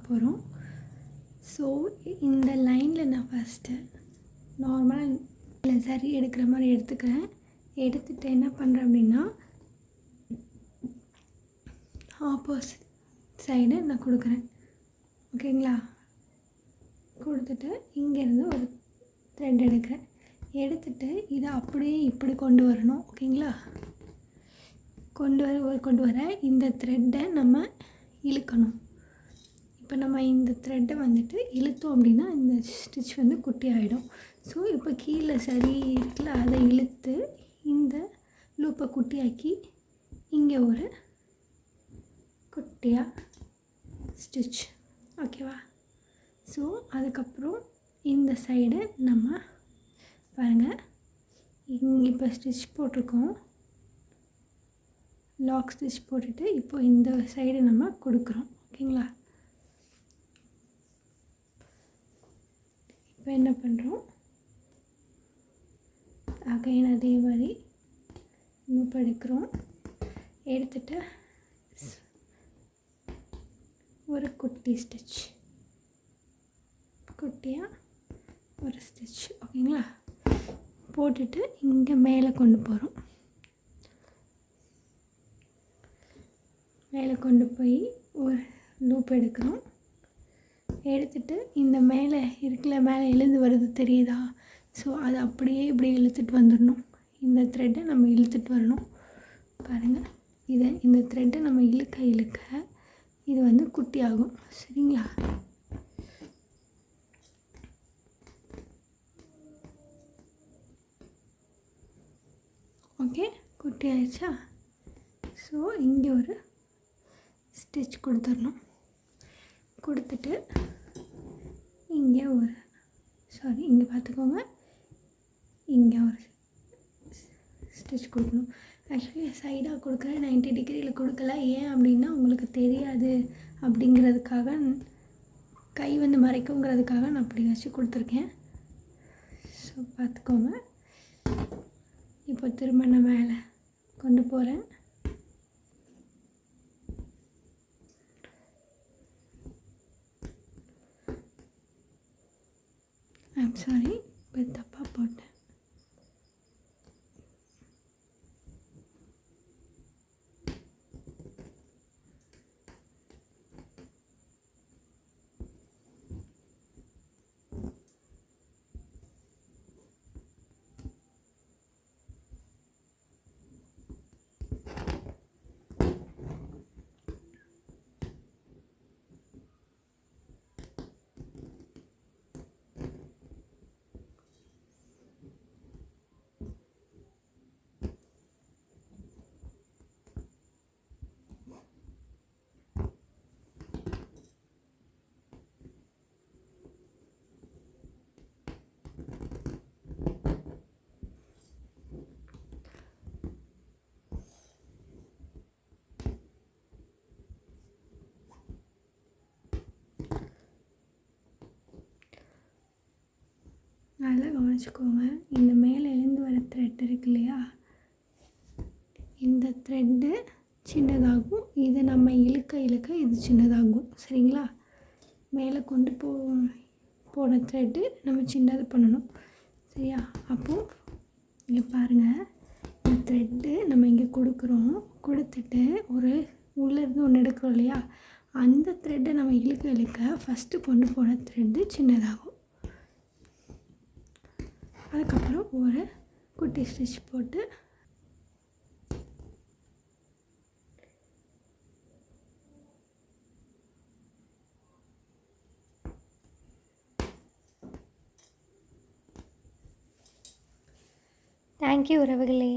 போகிறோம். ஸோ இந்த லைனில் நான் ஃபஸ்ட்டு நார்மலாக சரி எடுக்கிற மாதிரி எடுத்துக்கிறேன். எடுத்துகிட்டு என்ன பண்ணுறேன் அப்படின்னா ஆப்போசிட் சைடு நான் கொடுக்குறேன். ஓகேங்களா? கொடுத்துட்டு இங்கேருந்து ஒரு த்ரெட் எடுக்கிறேன். எடுத்துகிட்டு இதை அப்படியே இப்படி கொண்டு வரணும். ஓகேங்களா? கொண்டு வர இந்த த்ரெட்டை நம்ம இழுக்கணும். இப்போ நம்ம இந்த த்ரெட்டை வந்துட்டு இழுத்தோம் அப்படின்னா இந்த ஸ்டிச் வந்து குட்டி ஆகிடும். ஸோ இப்போ கீழே சரி இருக்குல்ல, அதை இழுத்து இந்த லூப்பை குட்டியாக்கி இங்கே ஒரு குட்டியாக ஸ்டிச். ஓகேவா? ஸோ அதுக்கப்புறம் இந்த சைடு நம்ம பாருங்கள், இங்கே இப்போ ஸ்டிச் போட்டிருக்கோம். லாக் ஸ்டிச் போட்டுட்டு இப்போ இந்த சைடு நம்ம கொடுக்குறோம். ஓகேங்களா? இப்போ என்ன பண்ணுறோம், அகைன் அதே மாதிரி லூப் எடுக்கிறோம். எடுத்துகிட்டு ஒரு குட்டி ஸ்டிச், குட்டியாக ஒரு ஸ்டிச். ஓகேங்களா? போட்டுட்டு இங்கே மேலே கொண்டு போகிறோம். மேலே கொண்டு போய் ஒரு லூப் எடுக்கிறோம். எடுத்துகிட்டு இந்த மேலே இருக்குல்ல, மேலே எழுந்து வருது தெரியுதா? ஸோ அதை அப்படியே இப்படி இழுத்துட்டு வந்துடணும். இந்த த்ரெட்டை நம்ம இழுத்துட்டு வரணும். பாருங்கள், இந்த த்ரெட்டை நம்ம இழுக்க இது வந்து குட்டி ஆகும். சரிங்களா? ஓகே, குட்டி ஆயிடுச்சா? ஸோ இங்கே ஒரு ஸ்டிச் கொடுத்துடணும். கொடுத்துட்டு இங்கே இங்கே பார்த்துக்கோங்க, இங்கே ஒரு ஸ்டிச் கொடுக்கணும். ஆக்சுவலி சைடாக கொடுக்குறேன், 90 டிகிரியில் கொடுக்கல. ஏன் அப்படின்னா உங்களுக்கு தெரியாது அப்படிங்கிறதுக்காக, கை வந்து மறைக்குங்கிறதுக்காக நான் அப்படி வச்சு கொடுத்துருக்கேன். ஸோ பார்த்துக்கோங்க. இப்போ திரும்ப நான் மேலே கொண்டு போகிறேன். ஐம் சாரி, இப்போ தப்பாக போட்டேன். நல்லா கவனிச்சுக்கோங்க, இந்த மேலே எழுந்து வர த்ரெட் இருக்கு இல்லையா, இந்த த்ரெட்டு சின்னதாகும். இதை நம்ம இழுக்க இது சின்னதாகும். சரிங்களா? மேலே கொண்டு போன த்ரெட்டு நம்ம சின்னது பண்ணணும். சரியா? அப்போது இங்கே பாருங்கள், இந்த த்ரெட்டு நம்ம இங்கே கொடுக்குறோம். கொடுத்துட்டு உள்ளேருந்து ஒன்று எடுக்கிறோம் இல்லையா, அந்த த்ரெட்டை நம்ம இழுக்க ஃபஸ்ட்டு கொண்டு போன த்ரெட்டு சின்னதாகும். அதுக்கப்புறம் ஒரு குட்டி ஸ்டிச் போட்டு தேங்க்யூ உறவுகளே.